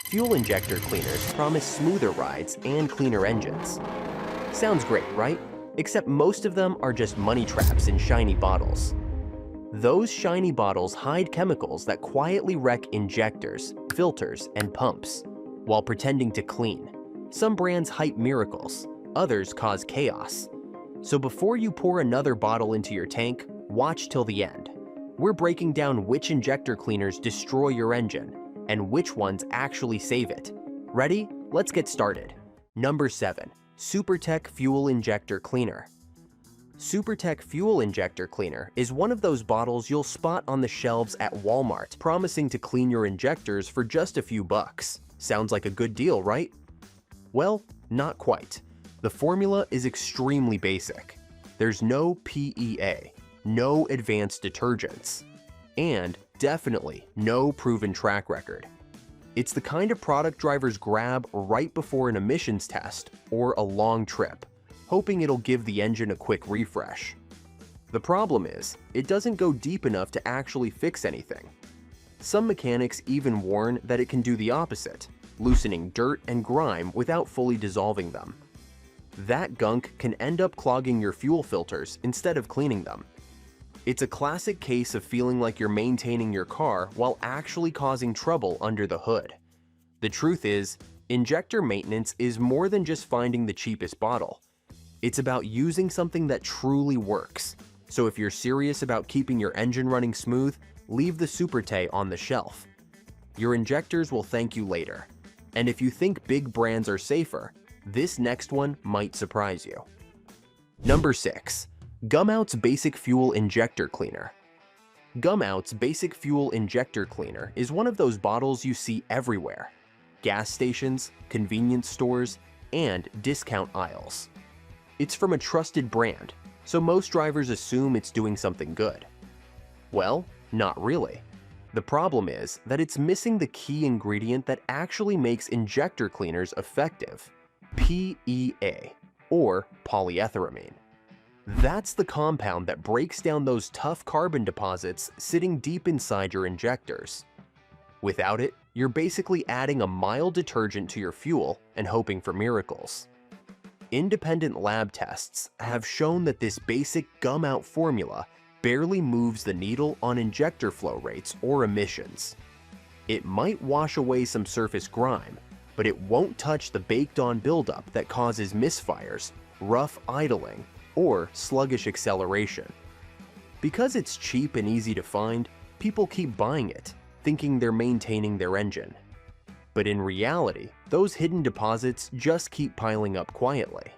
Fuel injector cleaners promise smoother rides and cleaner engines. Sounds great, right? Except most of them are just money traps in shiny bottles. Those shiny bottles hide chemicals that quietly wreck injectors, filters, and pumps, while pretending to clean. Some brands hype miracles, others cause chaos. So before you pour another bottle into your tank, watch till the end. We're breaking down which injector cleaners destroy your engine, and which ones actually save it. Ready? Let's get started. Number 7. Superte Fuel Injector Cleaner. Superte Fuel Injector Cleaner is one of those bottles you'll spot on the shelves at Walmart, promising to clean your injectors for just a few bucks. Sounds like a good deal, right? Well, not quite. The formula is extremely basic. There's no P.E.A, no advanced detergents, and definitely no proven track record. It's the kind of product drivers grab right before an emissions test or a long trip, hoping it'll give the engine a quick refresh. The problem is, it doesn't go deep enough to actually fix anything. Some mechanics even warn that it can do the opposite, loosening dirt and grime without fully dissolving them. That gunk can end up clogging your fuel filters instead of cleaning them. It's a classic case of feeling like you're maintaining your car while actually causing trouble under the hood. The truth is, injector maintenance is more than just finding the cheapest bottle. It's about using something that truly works. So if you're serious about keeping your engine running smooth, leave the Superte on the shelf. Your injectors will thank you later. And if you think big brands are safer, this next one might surprise you. Number 6. Gumout's Basic Fuel Injector Cleaner. Gumout's Basic Fuel Injector Cleaner is one of those bottles you see everywhere: gas stations, convenience stores, and discount aisles. It's from a trusted brand, so most drivers assume it's doing something good. Well, not really. The problem is that it's missing the key ingredient that actually makes injector cleaners effective: P.E.A, or polyethylamine. That's the compound that breaks down those tough carbon deposits sitting deep inside your injectors. Without it, you're basically adding a mild detergent to your fuel and hoping for miracles. Independent lab tests have shown that this basic Gumout formula barely moves the needle on injector flow rates or emissions. It might wash away some surface grime, but it won't touch the baked-on buildup that causes misfires, rough idling, or sluggish acceleration. Because it's cheap and easy to find, people keep buying it, thinking they're maintaining their engine. But in reality, those hidden deposits just keep piling up quietly.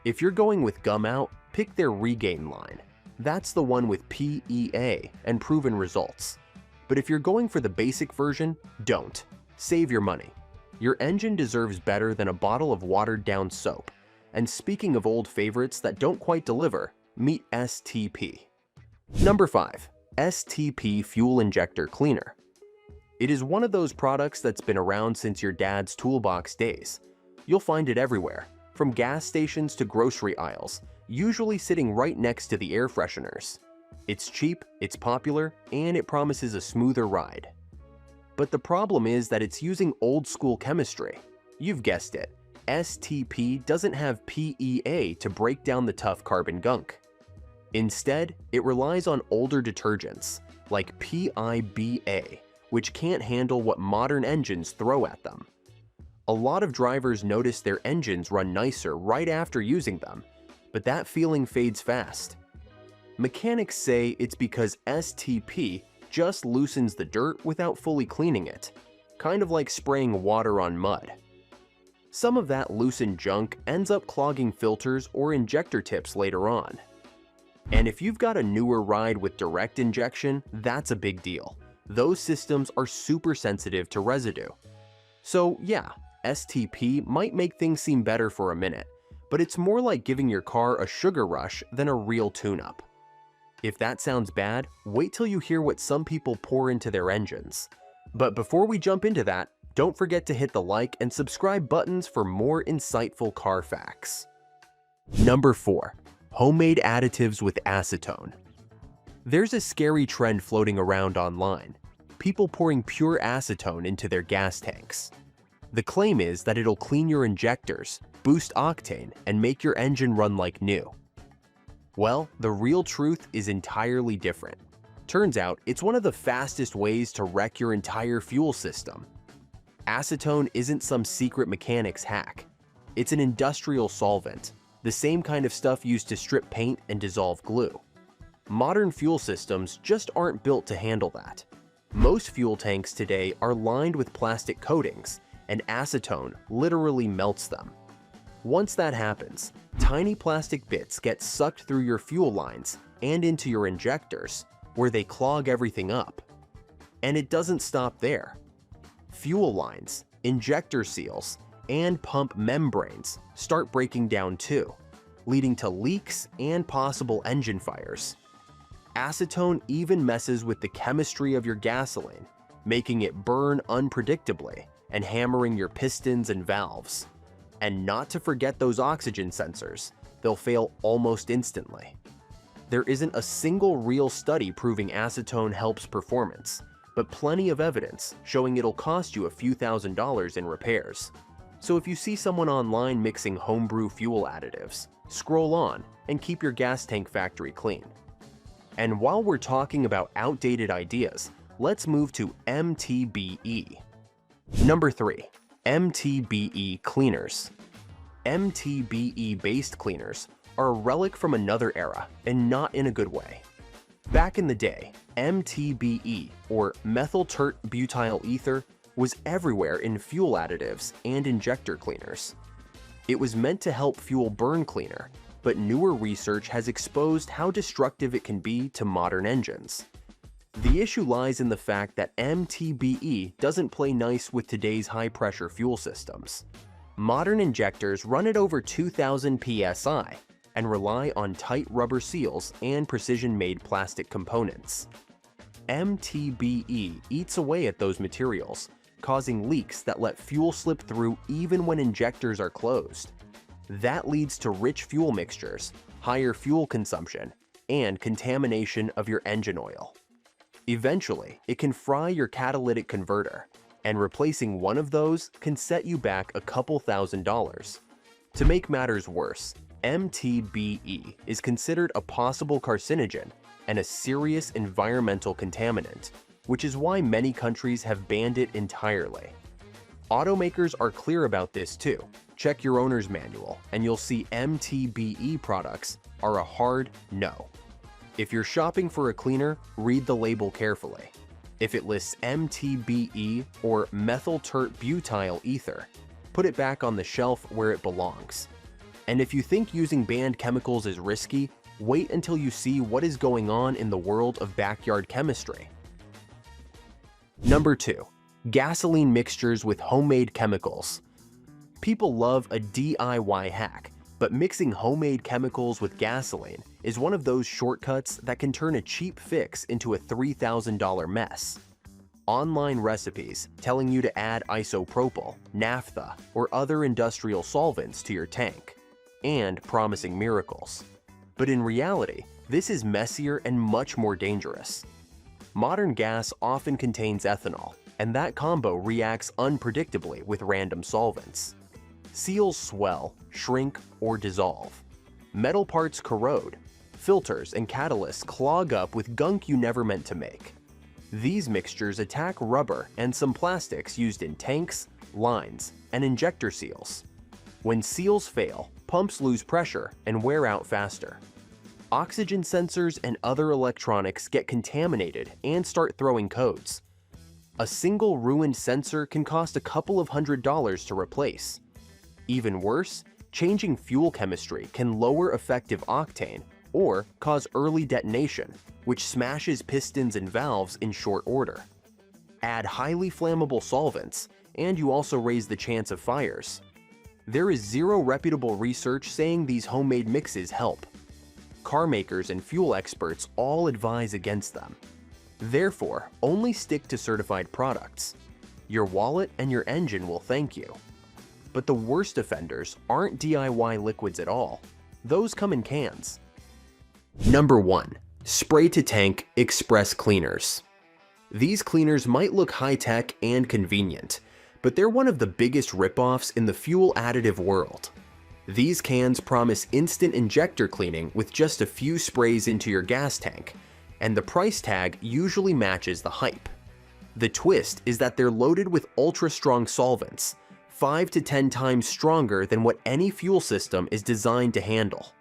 If you're going with Gumout, pick their Regain line. That's the one with P.E.A and proven results. But if you're going for the basic version, don't. Save your money. Your engine deserves better than a bottle of watered-down soap. And speaking of old favorites that don't quite deliver, meet S.T.P. Number 5. S.T.P Fuel Injector Cleaner. It is one of those products that's been around since your dad's toolbox days. You'll find it everywhere, from gas stations to grocery aisles, usually sitting right next to the air fresheners. It's cheap, it's popular, and it promises a smoother ride. But the problem is that it's using old-school chemistry. You've guessed it. S.T.P doesn't have P.E.A to break down the tough carbon gunk. Instead, it relies on older detergents, like P.E.A, which can't handle what modern engines throw at them. A lot of drivers notice their engines run nicer right after using them, but that feeling fades fast. Mechanics say it's because S.T.P just loosens the dirt without fully cleaning it, kind of like spraying water on mud. Some of that loosened junk ends up clogging filters or injector tips later on. And if you've got a newer ride with direct injection, that's a big deal. Those systems are super sensitive to residue. So yeah, S.T.P might make things seem better for a minute, but it's more like giving your car a sugar rush than a real tune-up. If that sounds bad, wait till you hear what some people pour into their engines. But before we jump into that, don't forget to hit the like and subscribe buttons for more insightful car facts. Number 4. Homemade additives with acetone. There's a scary trend floating around online. people pouring pure acetone into their gas tanks. The claim is that it'll clean your injectors, boost octane, and make your engine run like new. Well, the real truth is entirely different. Turns out, it's one of the fastest ways to wreck your entire fuel system. Acetone isn't some secret mechanics hack. It's an industrial solvent, the same kind of stuff used to strip paint and dissolve glue. Modern fuel systems just aren't built to handle that. Most fuel tanks today are lined with plastic coatings, and acetone literally melts them. Once that happens, tiny plastic bits get sucked through your fuel lines and into your injectors, where they clog everything up. And it doesn't stop there. Fuel lines, injector seals, and pump membranes start breaking down too, leading to leaks and possible engine fires. Acetone even messes with the chemistry of your gasoline, making it burn unpredictably and hammering your pistons and valves. And not to forget those oxygen sensors, they'll fail almost instantly. There isn't a single real study proving acetone helps performance, but plenty of evidence showing it'll cost you a few $1,000s in repairs. So if you see someone online mixing homebrew fuel additives, scroll on and keep your gas tank factory clean. And while we're talking about outdated ideas, let's move to M.T.B.E. Number 3. M.T.B.E. cleaners. M.T.B.E. based cleaners are a relic from another era, and not in a good way. Back in the day, M.T.B.E. or methyl tert butyl ether was everywhere in fuel additives and injector cleaners. It was meant to help fuel burn cleaner, but newer research has exposed how destructive it can be to modern engines. The issue lies in the fact that M.T.B.E. doesn't play nice with today's high-pressure fuel systems. Modern injectors run at over 2,000 psi and rely on tight rubber seals and precision-made plastic components. M.T.B.E. eats away at those materials, causing leaks that let fuel slip through even when injectors are closed. That leads to rich fuel mixtures, higher fuel consumption, and contamination of your engine oil. Eventually, it can fry your catalytic converter, and replacing one of those can set you back a couple $1,000s. To make matters worse, M.T.B.E. is considered a possible carcinogen and a serious environmental contaminant, which is why many countries have banned it entirely. Automakers are clear about this too. Check your owner's manual, and you'll see M.T.B.E. products are a hard no. If you're shopping for a cleaner, read the label carefully. If it lists M.T.B.E. or methyl tert butyl ether, put it back on the shelf where it belongs. And if you think using banned chemicals is risky, wait until you see what is going on in the world of backyard chemistry. Number 2. Gasoline mixtures with homemade chemicals. People love a DIY hack, but mixing homemade chemicals with gasoline is one of those shortcuts that can turn a cheap fix into a $3,000 mess. Online recipes telling you to add isopropyl, naphtha, or other industrial solvents to your tank, and promising miracles. But in reality, this is messier and much more dangerous. Modern gas often contains ethanol, and that combo reacts unpredictably with random solvents. Seals swell, shrink, or dissolve. Metal parts corrode. Filters and catalysts clog up with gunk you never meant to make. These mixtures attack rubber and some plastics used in tanks, lines, and injector seals. When seals fail, pumps lose pressure and wear out faster. Oxygen sensors and other electronics get contaminated and start throwing codes. A single ruined sensor can cost a couple of $100s to replace. Even worse, changing fuel chemistry can lower effective octane or cause early detonation, which smashes pistons and valves in short order. Add highly flammable solvents, and you also raise the chance of fires. There is zero reputable research saying these homemade mixes help. Car makers and fuel experts all advise against them. Therefore, only stick to certified products. Your wallet and your engine will thank you. But the worst offenders aren't DIY liquids at all. Those come in cans. Number 1. Spray-to-tank express cleaners. These cleaners might look high-tech and convenient, but they're one of the biggest ripoffs in the fuel additive world. These cans promise instant injector cleaning with just a few sprays into your gas tank, and the price tag usually matches the hype. The twist is that they're loaded with ultra-strong solvents, 5 to 10 times stronger than what any fuel system is designed to handle.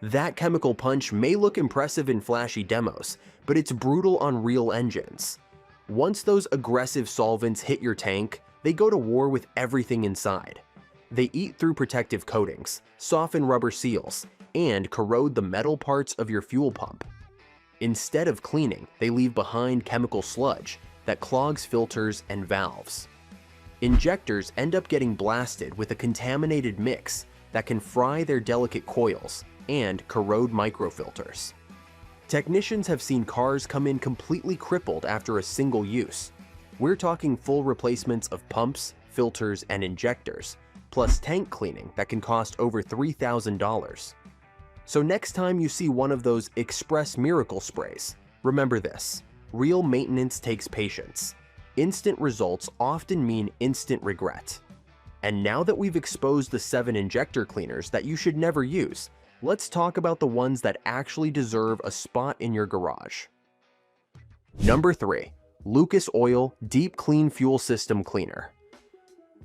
That chemical punch may look impressive in flashy demos, but it's brutal on real engines. Once those aggressive solvents hit your tank, they go to war with everything inside. They eat through protective coatings, soften rubber seals, and corrode the metal parts of your fuel pump. Instead of cleaning, they leave behind chemical sludge that clogs filters and valves. Injectors end up getting blasted with a contaminated mix that can fry their delicate coils and corrode microfilters. Technicians have seen cars come in completely crippled after a single use. We're talking full replacements of pumps, filters, and injectors, plus tank cleaning that can cost over $3,000. So next time you see one of those express miracle sprays, remember this: real maintenance takes patience. Instant results often mean instant regret. And now that we've exposed the 7 injector cleaners that you should never use, let's talk about the ones that actually deserve a spot in your garage. Number 3. Lucas Oil Deep Clean Fuel System Cleaner.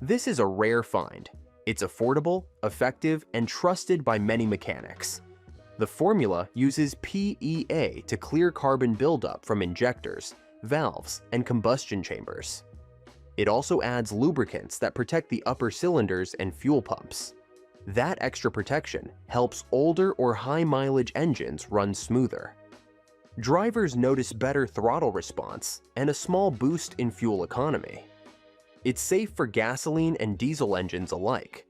This is a rare find. It's affordable, effective, and trusted by many mechanics. The formula uses P.E.A. to clear carbon buildup from injectors, valves, and combustion chambers. It also adds lubricants that protect the upper cylinders and fuel pumps. That extra protection helps older or high-mileage engines run smoother. Drivers notice better throttle response and a small boost in fuel economy. It's safe for gasoline and diesel engines alike.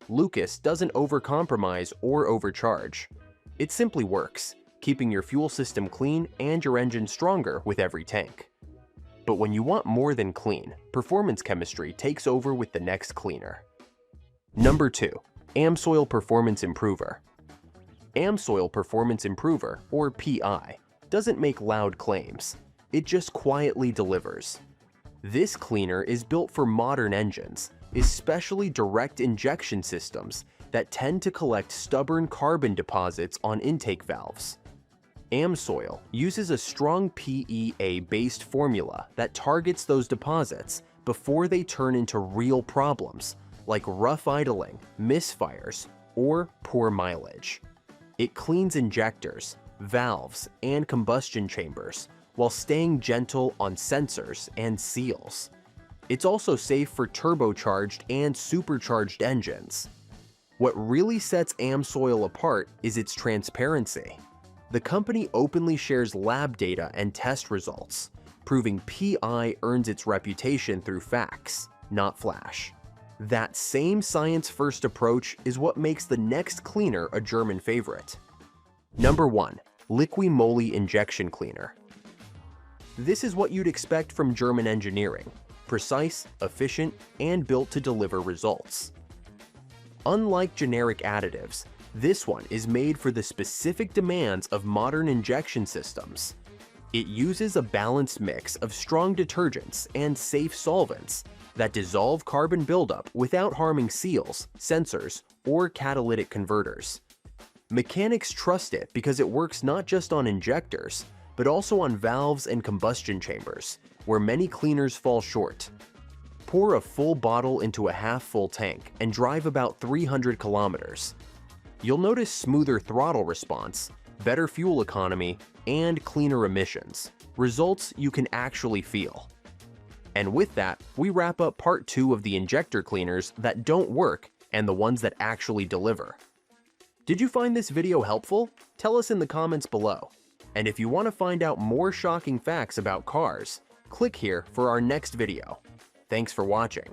Lucas doesn't overcompromise or overcharge. It simply works, keeping your fuel system clean and your engine stronger with every tank. But when you want more than clean, performance chemistry takes over with the next cleaner. Number 2. Amsoil Performance Improver. Amsoil Performance Improver, or P.E.A., doesn't make loud claims. It just quietly delivers. This cleaner is built for modern engines, especially direct injection systems that tend to collect stubborn carbon deposits on intake valves. Amsoil uses a strong P.E.A.-based formula that targets those deposits before they turn into real problems, like rough idling, misfires, or poor mileage. It cleans injectors, valves, and combustion chambers while staying gentle on sensors and seals. It's also safe for turbocharged and supercharged engines. What really sets Amsoil apart is its transparency. The company openly shares lab data and test results, proving P.E.A. earns its reputation through facts, not flash. That same science-first approach is what makes the next cleaner a German favorite. Number 1. Liqui Moly Injection Cleaner. This is what you'd expect from German engineering: precise, efficient, and built to deliver results. Unlike generic additives, this one is made for the specific demands of modern injection systems. It uses a balanced mix of strong detergents and safe solvents that dissolve carbon buildup without harming seals, sensors, or catalytic converters. Mechanics trust it because it works not just on injectors, but also on valves and combustion chambers, where many cleaners fall short. Pour a full bottle into a half-full tank and drive about 300 kilometers. You'll notice smoother throttle response, better fuel economy, and cleaner emissions, results you can actually feel. And with that, we wrap up part 2 of the injector cleaners that don't work and the ones that actually deliver. Did you find this video helpful? Tell us in the comments below. And if you want to find out more shocking facts about cars, click here for our next video. Thanks for watching.